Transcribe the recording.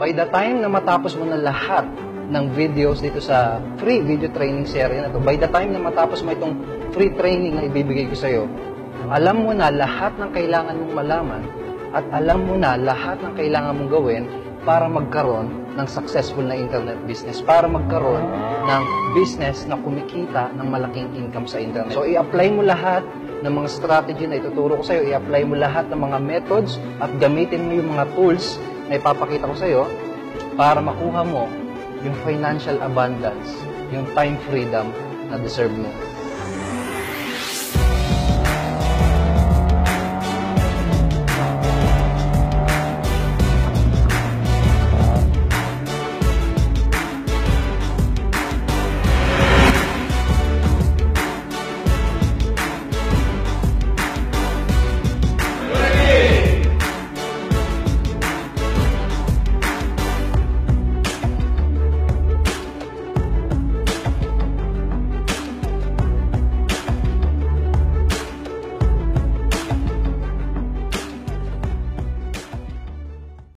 By the time na matapos mo na lahat ng videos dito sa free video training series na to, by the time na matapos mo itong free training na ibibigay ko sa'yo, alam mo na lahat ng kailangan mong malaman at alam mo na lahat ng kailangan mong gawin para magkaroon ng successful na internet business, para magkaroon ng business na kumikita ng malaking income sa internet. So, i-apply mo lahat ng mga strategy na ituturo ko sa'yo, i-apply mo lahat ng mga methods at gamitin mo yung mga tools na ipapakita ko sa'yo para makuha mo yung financial abundance, yung time freedom na deserve mo.